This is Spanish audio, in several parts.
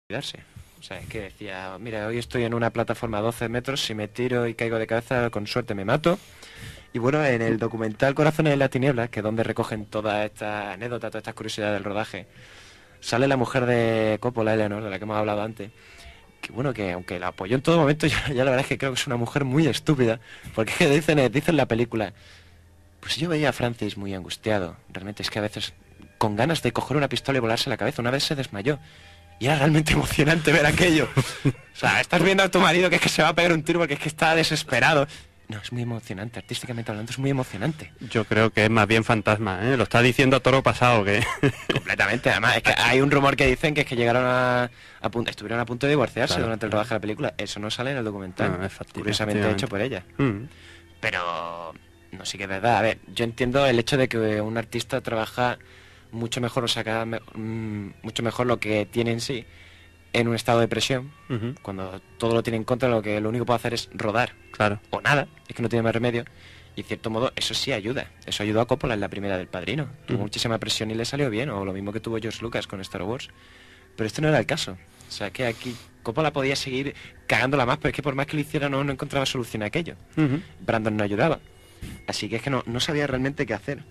cuidarse. O sea, es que decía, mira, hoy estoy en una plataforma a 12 metros, si me tiro y caigo de cabeza, con suerte me mato. Y bueno, en el documental Corazones en la Tiniebla, que es donde recogen todas estas anécdotas, todas estas curiosidades del rodaje, sale la mujer de Coppola, Eleanor, de la que hemos hablado antes, que bueno, que aunque la apoyó en todo momento, yo ya la verdad es que creo que es una mujer muy estúpida, porque es que dicen en la película, pues yo veía a Francis muy angustiado, realmente es que a veces con ganas de coger una pistola y volarse la cabeza, una vez se desmayó. Y era realmente emocionante ver aquello. O sea, estás viendo a tu marido que es que se va a pegar un tiro porque es que está desesperado. No, es muy emocionante, artísticamente hablando es muy emocionante. Yo creo que es más bien fantasma, ¿eh? Lo está diciendo a toro pasado, que... Completamente, además, es que hay un rumor que dicen que es que llegaron estuvieron a punto de divorciarse, Claro, durante el rodaje de la película. Eso no sale en el documental, No, es factible, curiosamente hecho por ella. Pero no sí que es verdad. A ver, yo entiendo el hecho de que un artista trabaja mucho mejor o saca mucho mejor lo que tiene en sí en un estado de presión, Ujú. cuando todo lo tiene en contra, lo único que puede hacer es rodar Claro. o nada, es que no tiene más remedio. Y en cierto modo eso sí ayuda. Eso ayudó a Coppola en la primera del Padrino. Tuvo muchísima presión y le salió bien, o lo mismo que tuvo George Lucas con Star Wars. Pero este no era el caso. O sea, que aquí Coppola podía seguir cagándola más, pero es que por más que lo hiciera no encontraba solución a aquello. Ujú. Brandon no ayudaba. Así que es que no sabía realmente qué hacer.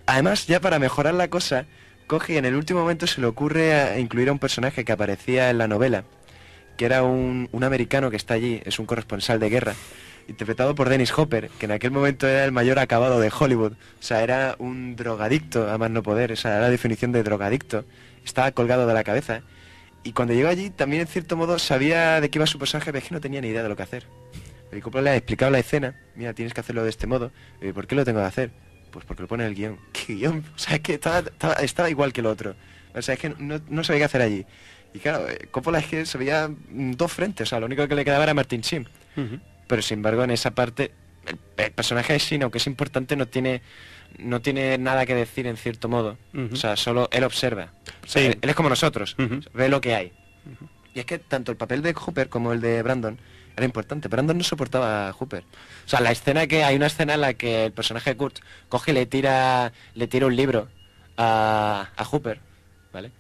Además, ya para mejorar la cosa, coge y en el último momento se le ocurre a incluir a un personaje que aparecía en la novela, que era un americano que está allí, es un corresponsal de guerra, interpretado por Dennis Hopper, que en aquel momento era el mayor acabado de Hollywood. O sea, era un drogadicto, a más no poder, esa era la definición de drogadicto. Estaba colgado de la cabeza. Y cuando llegó allí, también en cierto modo sabía de qué iba su personaje, pero es que no tenía ni idea de lo que hacer. El Coppola le ha explicado la escena, mira, tienes que hacerlo de este modo. ¿Por qué lo tengo que hacer? Pues porque lo pone en el guión. ¿Qué guión? O sea, es que estaba igual que el otro. O sea, es que no sabía qué hacer allí. Y claro, Coppola es que se veía dos frentes, o sea, lo único que le quedaba era Martin Sheen. Ujú. Pero sin embargo, en esa parte, el personaje de Sheen, aunque es importante, no tiene nada que decir en cierto modo. Ujú. O sea, solo él observa. O sea, Sí. él es como nosotros, Ujú. ve lo que hay. Y es que tanto el papel de Hooper como el de Brandon era importante. Brandon no soportaba a Hooper. O sea, hay una escena en la que el personaje de Kurt coge y le tira un libro a Hooper, ¿vale?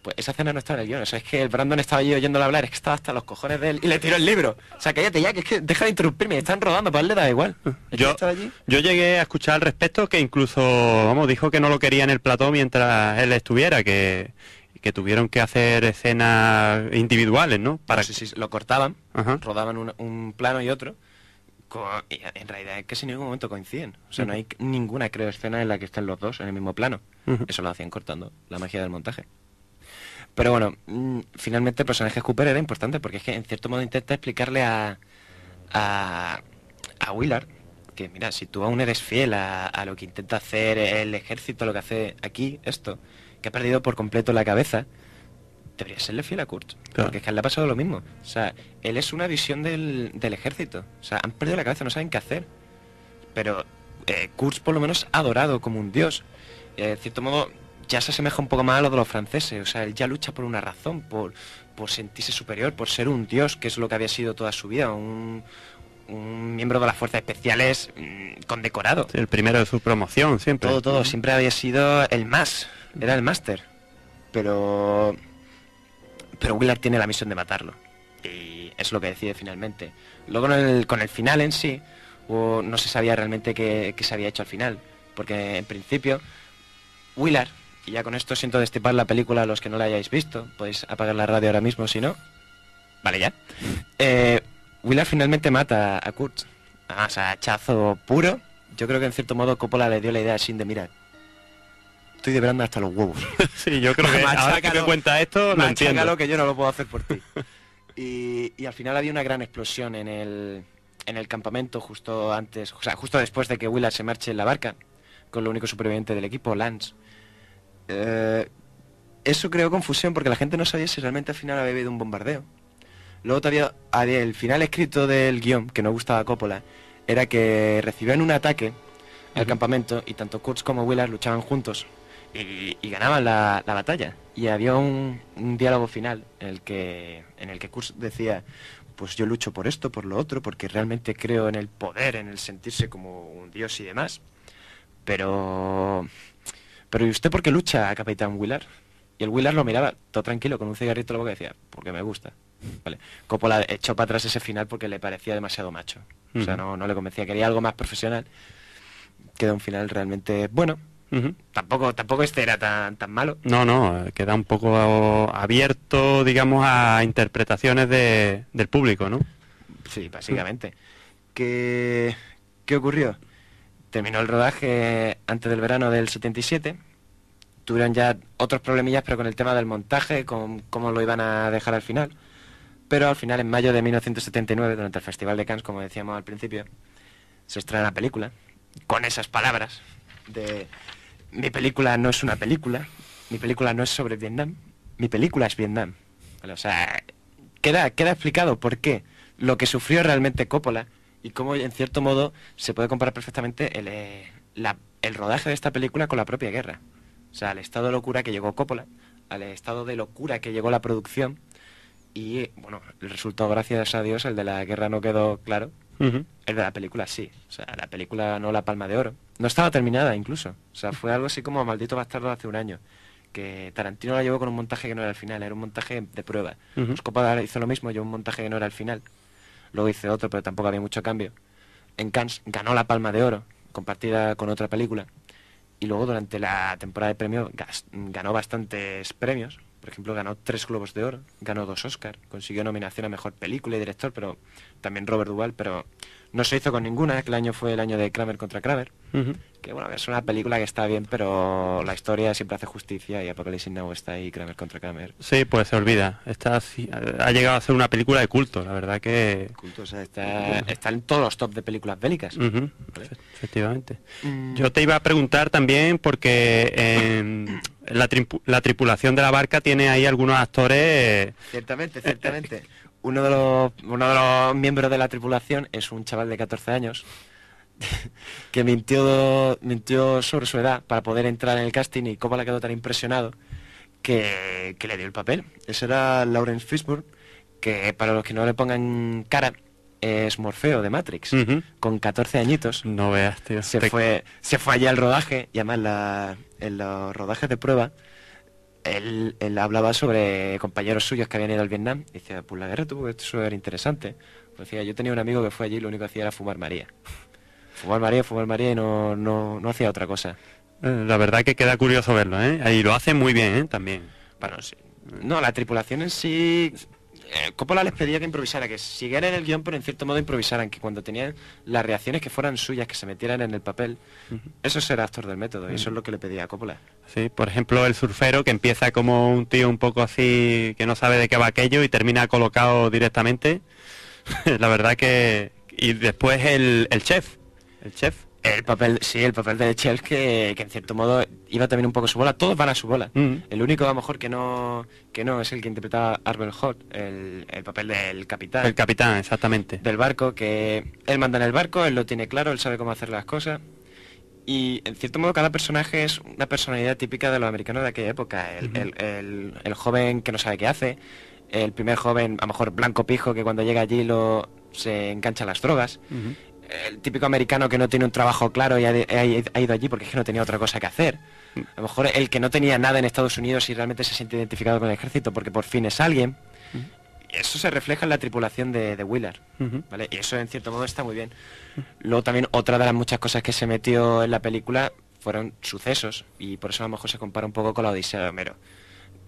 Pues esa escena no estaba en el guión. O sea, es que el Brandon estaba allí oyéndolo hablar, es que estaba hasta los cojones de él y le tiró el libro. O sea, cállate ya, que es que deja de interrumpirme, están rodando, pues a él le da igual. Es que Yo, estaba allí. yo llegué a escuchar al respecto que incluso, vamos, dijo que no lo quería en el plató mientras él estuviera, que tuvieron que hacer escenas individuales, ¿no? Para sí, lo cortaban, Ajá. rodaban un plano y otro. Y en realidad es que en ningún momento coinciden. O sea, no hay ninguna, creo, escena en la que estén los dos en el mismo plano. Ujú. Eso lo hacían cortando, la magia del montaje. Pero bueno, finalmente el personaje de Cooper era importante porque es que en cierto modo intenta explicarle a, a Willard que, mira, si tú aún eres fiel a lo que intenta hacer el ejército, lo que hace aquí, esto, que ha perdido por completo la cabeza, debería serle fiel a Kurt. Claro. Porque es que a él le ha pasado lo mismo. O sea, él es una visión del ejército. O sea, han perdido la cabeza, no saben qué hacer. Pero Kurz por lo menos ha adorado como un dios. De cierto modo, ya se asemeja un poco más a lo de los franceses. O sea, él ya lucha por una razón, por sentirse superior, por ser un dios, que es lo que había sido toda su vida, un miembro de las fuerzas especiales condecorado. Sí, el primero de su promoción, siempre. Todo, siempre había sido el más, era el máster. Pero Willard tiene la misión de matarlo. Y es lo que decide finalmente. Luego con el final en sí, no se sabía realmente qué se había hecho al final. Porque en principio, Willard, y ya con esto siento destipar la película a los que no la hayáis visto, podéis apagar la radio ahora mismo si no. Vale, ya. Willard finalmente mata a Kurt. O sea, hachazo puro. Yo creo que en cierto modo Coppola le dio la idea así de, mira, estoy de Brandon hasta los huevos. Sí, yo creo que ahora que me cuenta esto, lo entiendo. Machácalo, que yo no lo puedo hacer por ti. Y al final había una gran explosión en el campamento justo antes, o sea, justo después de que Willard se marche en la barca, con lo único superviviente del equipo, Lance. Eso creó confusión porque la gente no sabía si realmente al final había habido un bombardeo. Luego todavía había el final escrito del guión, que no gustaba a Coppola, era que recibían un ataque al campamento y tanto Kurtz como Willard luchaban juntos y ganaban la batalla. Y había un diálogo final en el que Kurtz decía, pues yo lucho por esto, por lo otro, porque realmente creo en el poder, en el sentirse como un dios y demás. Pero ¿y usted por qué lucha, Capitán Willard? Y el Willard lo miraba todo tranquilo, con un cigarrito en la boca y decía, porque me gusta. Vale. Coppola echó para atrás ese final porque le parecía demasiado macho. O sea, no le convencía, quería algo más profesional. Queda un final realmente bueno. Tampoco este era tan malo. No, queda un poco abierto, digamos, a interpretaciones del público, ¿no? Sí, básicamente. ¿Qué ocurrió? Terminó el rodaje antes del verano del 77. Tuvieron ya otros problemillas, pero con el tema del montaje, con cómo lo iban a dejar al final. Pero al final, en mayo de 1979, durante el Festival de Cannes, como decíamos al principio, se estrena la película, con esas palabras de mi película no es una película, mi película no es sobre Vietnam, mi película es Vietnam. Vale, o sea, queda explicado por qué, lo que sufrió realmente Coppola y cómo, en cierto modo, se puede comparar perfectamente el rodaje de esta película con la propia guerra. O sea, al estado de locura que llegó Coppola, al estado de locura que llegó la producción, y, bueno, el resultado, gracias a Dios, el de la guerra no quedó claro. El de la película sí. O sea, la película ganó la Palma de Oro. No estaba terminada, incluso. O sea, fue algo así como Maldito Bastardo hace un año. Que Tarantino la llevó con un montaje que no era el final, era un montaje de prueba. Pues Coppola hizo lo mismo, llevó un montaje que no era el final. Luego hice otro, pero tampoco había mucho cambio. En Cannes ganó la Palma de Oro, compartida con otra película. Y luego, durante la temporada de premios, ganó bastantes premios. Por ejemplo, ganó 3 Globos de Oro, ganó 2 Oscar, consiguió nominación a Mejor Película y Director, pero también Robert Duvall, pero no se hizo con ninguna, que el año fue el año de Kramer contra Kramer, que bueno, es una película que está bien, pero la historia siempre hace justicia y Apocalipsis Now está ahí, Kramer contra Kramer. Sí, pues se olvida. Ha llegado a ser una película de culto, la verdad que... Culto, o sea, está en todos los top de películas bélicas. ¿Vale? Efectivamente. Yo te iba a preguntar también porque en la tripulación de la barca tiene ahí algunos actores... Ciertamente. Uno de los miembros de la tripulación es un chaval de 14 años que mintió sobre su edad para poder entrar en el casting, y Coppola quedó tan impresionado que le dio el papel. Ese era Lawrence Fishburne, que para los que no le pongan cara es Morfeo de Matrix, con 14 añitos. No veas, tío. Se fue allí al rodaje, y además en los rodajes de prueba él hablaba sobre compañeros suyos que habían ido al Vietnam, y decía, pues la guerra tuvo que ser interesante. Pues decía, yo tenía un amigo que fue allí y lo único que hacía era fumar María. Fumar María y no hacía otra cosa. La verdad que queda curioso verlo, ¿eh? Y lo hace muy bien, ¿eh? También. Bueno, sí. No, la tripulación en sí... Coppola les pedía que improvisara, que siguieran el guión, pero en cierto modo improvisaran, que cuando tenían las reacciones que fueran suyas, que se metieran en el papel. Eso es ser actor del método, y eso es lo que le pedía a Coppola. Sí, por ejemplo, el surfero, que empieza como un tío un poco así, que no sabe de qué va aquello, y termina colocado directamente. La verdad que... Y después el chef. El chef. El papel del chef que en cierto modo iba también un poco a su bola. Todos van a su bola. El único a lo mejor que no es el que interpretaba Arbel Holt, el papel del capitán. El capitán, exactamente. Del barco, que él manda en el barco, él lo tiene claro, él sabe cómo hacer las cosas. Y en cierto modo cada personaje es una personalidad típica de los americanos de aquella época. El joven que no sabe qué hace, el primer joven, a lo mejor blanco pijo, que cuando llega allí se engancha a las drogas. El típico americano que no tiene un trabajo claro y ha ido allí porque es que no tenía otra cosa que hacer. A lo mejor el que no tenía nada en Estados Unidos y realmente se siente identificado con el ejército porque por fin es alguien. Y eso se refleja en la tripulación de Willard, ¿vale? Y eso en cierto modo está muy bien. Luego también otra de las muchas cosas que se metió en la película fueron sucesos, y por eso a lo mejor se compara un poco con la Odisea de Homero.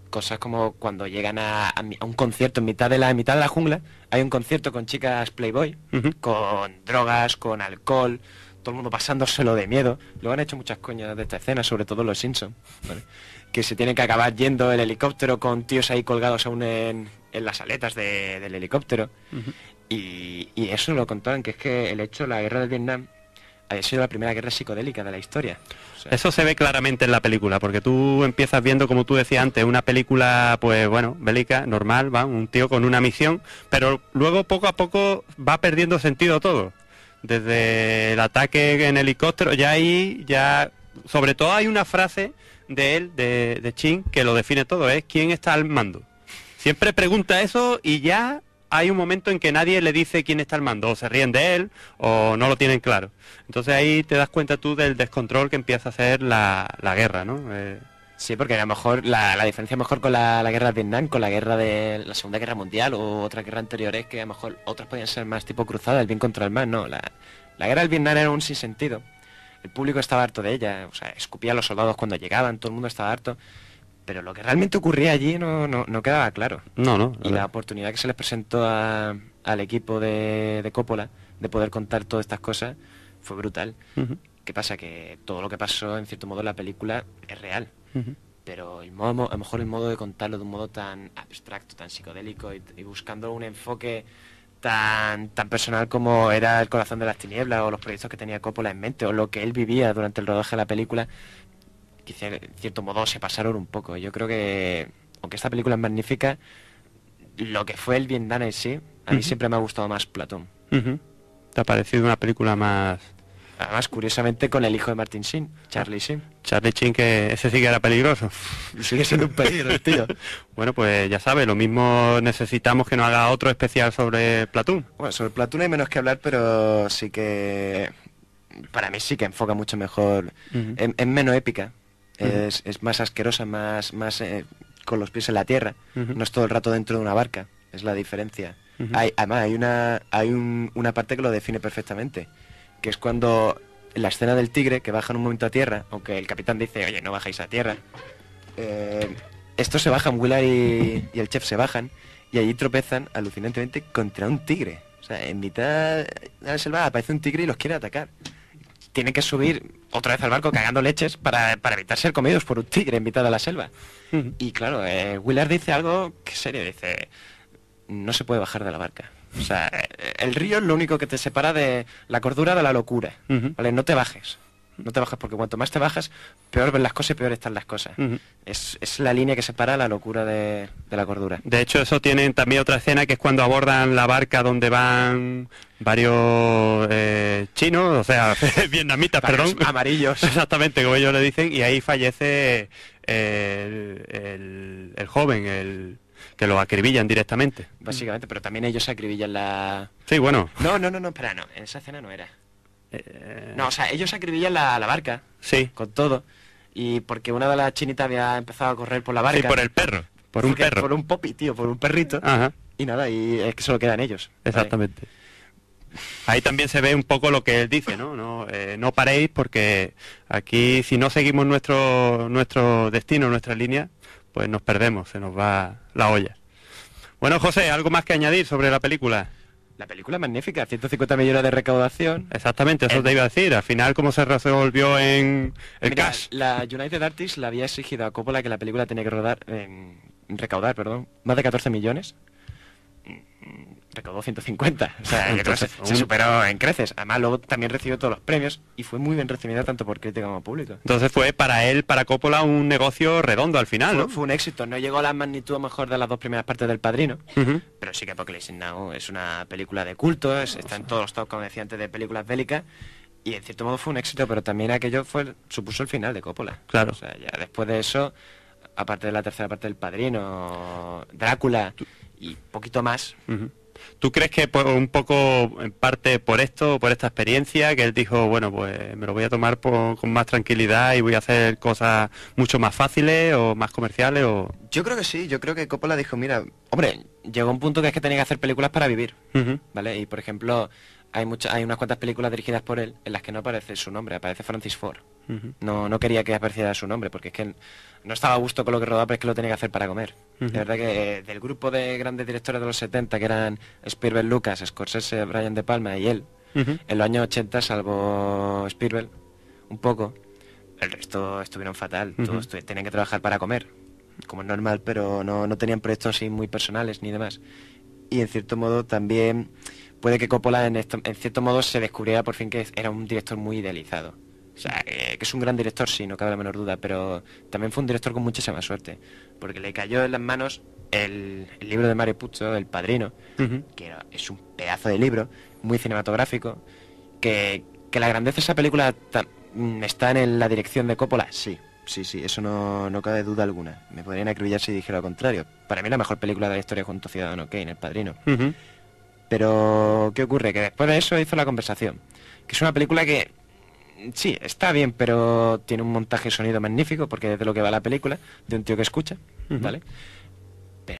Cosas como cuando llegan a un concierto en mitad de la jungla, hay un concierto con chicas Playboy, con drogas, con alcohol, todo el mundo pasándoselo de miedo. Luego han hecho muchas coñas de esta escena, sobre todo los Simpsons, ¿vale? Que se tienen que acabar yendo el helicóptero con tíos ahí colgados aún en las aletas del helicóptero. Y eso lo contaban, que es que la guerra del Vietnam había sido la primera guerra psicodélica de la historia. O sea, eso se ve claramente en la película, porque tú empiezas viendo, como tú decías antes, una película, pues bueno, bélica, normal, va, un tío con una misión, pero luego poco a poco va perdiendo sentido todo. Desde el ataque en helicóptero, sobre todo hay una frase de él, de Chin, que lo define todo, es ¿quién está al mando? Siempre pregunta eso y ya hay un momento en que nadie le dice quién está al mando, o se ríen de él, o no lo tienen claro. Entonces ahí te das cuenta tú del descontrol que empieza a hacer la guerra, ¿no? Sí, porque a lo mejor la diferencia mejor con la guerra de Vietnam, con la guerra de la Segunda Guerra Mundial o otra guerra anterior es que a lo mejor otras podían ser más tipo cruzada, el bien contra el mal, no. La guerra del Vietnam era un sinsentido. El público estaba harto de ella, o sea, escupía a los soldados cuando llegaban, todo el mundo estaba harto. Pero lo que realmente ocurría allí no quedaba claro. No. Y la oportunidad que se les presentó al equipo de Coppola de poder contar todas estas cosas fue brutal. Ujú, ¿Qué pasa? Que todo lo que pasó, en cierto modo, en la película es real. ujú. Pero el modo, a lo mejor el modo de contarlo de un modo tan abstracto, tan psicodélico y buscando un enfoque tan personal como era El corazón de las tinieblas o los proyectos que tenía Coppola en mente o lo que él vivía durante el rodaje de la película, quizá en cierto modo se pasaron un poco. Yo creo que, aunque esta película es magnífica, lo que fue el Vietnam en sí, a mí Ujú. siempre me ha gustado más Platón. Ujú. ¿Te ha parecido una película más Además, curiosamente, con el hijo de Martin Sheen, Charlie Sheen. Charlie Sheen, que ese sí que era peligroso? Sigue siendo un peligro el tío. Bueno, pues ya sabes, lo mismo necesitamos que nos haga otro especial sobre Platoon. Bueno, sobre Platón hay menos que hablar, pero sí que... Para mí sí que enfoca mucho mejor. Ujú. Es menos épica. Ujú. Es más asquerosa, más con los pies en la tierra. Ujú. No es todo el rato dentro de una barca. Es la diferencia. Ujú. Además, una parte que lo define perfectamente. Que es cuando en la escena del tigre, que bajan un momento a tierra, aunque el capitán dice, oye, no bajáis a tierra. Estos se bajan, Willard y el chef se bajan, y allí tropezan alucinantemente contra un tigre. O sea, en mitad de la selva aparece un tigre y los quiere atacar. Tienen que subir otra vez al barco cagando leches para evitar ser comidos por un tigre en mitad de la selva. Ujú. Y claro, Willard dice algo que serio, dice, no se puede bajar de la barca. O sea, el río es lo único que te separa de la cordura de la locura. Ujú. ¿Vale? No te bajes. No te bajes porque cuanto más te bajas, peor ven las cosas y peor están las cosas. Ujú. Es la línea que separa la locura de la cordura. De hecho, eso tienen también otra escena que es cuando abordan la barca donde van varios chinos, o sea, vietnamitas, Varios perdón. amarillos. Exactamente, como ellos le dicen, y ahí fallece el joven, que lo acribillan directamente. Básicamente, pero también ellos se acribillan la... Sí, bueno. No, espera, no. En esa escena no era. eh, No, o sea, ellos acribillan la barca sí, con todo. Y porque una de las chinitas había empezado a correr por la barca. sí, por el perro, por un perro. Por un popi, tío, por un perrito. Ajá, Y nada, y es que solo quedan ellos. ¿vale? exactamente. Ahí también se ve un poco lo que él dice, ¿no? No paréis porque aquí si no seguimos nuestro destino, nuestra línea, pues nos perdemos, se nos va la olla. Bueno, José, ¿algo más que añadir sobre la película? La película es magnífica, 150 millones de recaudación. Exactamente, eso te iba a decir. Al final, ¿cómo se resolvió en el Mira, cash? la United Artists le había exigido a Coppola que la película tenía que recaudar, más de 14 millones. Recaudó 150. O sea, yo creo que Entonces, se superó en creces. Además, luego también recibió todos los premios y fue muy bien recibida tanto por crítica como público. Entonces fue para él, para Coppola, un negocio redondo al final, ¿no? Fue un éxito. No llegó a la magnitud a lo mejor de las dos primeras partes del Padrino. Ujú. Pero sí que Apocalypse Now es una película de culto, está en todos los top, como decía antes, de películas bélicas. Y en cierto modo fue un éxito, pero también aquello supuso el final de Coppola. Claro. O sea, ya después de eso, aparte de la tercera parte del Padrino, Drácula y poquito más. Ujú. ¿Tú crees que un poco, en parte por esto, por esta experiencia, que él dijo, bueno, pues me lo voy a tomar con más tranquilidad y voy a hacer cosas mucho más fáciles o más comerciales? O... Yo creo que sí, yo creo que Coppola dijo, mira, hombre, llegó un punto que es que tenía que hacer películas para vivir, Ujú. ¿vale? Y por ejemplo, hay unas cuantas películas dirigidas por él en las que no aparece su nombre, aparece Francis Ford. Ujú. No quería que apareciera su nombre, porque es que no estaba a gusto con lo que rodaba, pero es que lo tenía que hacer para comer. Ujú. De verdad que del grupo de grandes directores de los 70, que eran Spielberg, Lucas, Scorsese, Brian De Palma y él, Ujú. en los años 80, salvo Spielberg, un poco, el resto estuvieron fatal. Ujú. Todos tenían que trabajar para comer, como es normal, pero no tenían proyectos así muy personales ni demás. Y en cierto modo también puede que Coppola en cierto modo se descubriera por fin que era un director muy idealizado. O sea, que es un gran director, sí, no cabe la menor duda, pero también fue un director con muchísima suerte, porque le cayó en las manos el libro de Mario Puzo, El Padrino, Ujú. que es un pedazo de libro, muy cinematográfico, que la grandeza de esa película está en la dirección de Coppola, sí, eso no cabe duda alguna. Me podrían acribillar si dijera lo contrario. Para mí la mejor película de la historia junto a Ciudadano Kane, El Padrino. Ujú. Pero, ¿qué ocurre? Que después de eso hizo La Conversación, que es una película que Sí, está bien, pero tiene un montaje sonido magnífico, porque es de lo que va la película, de un tío que escucha, ¿vale?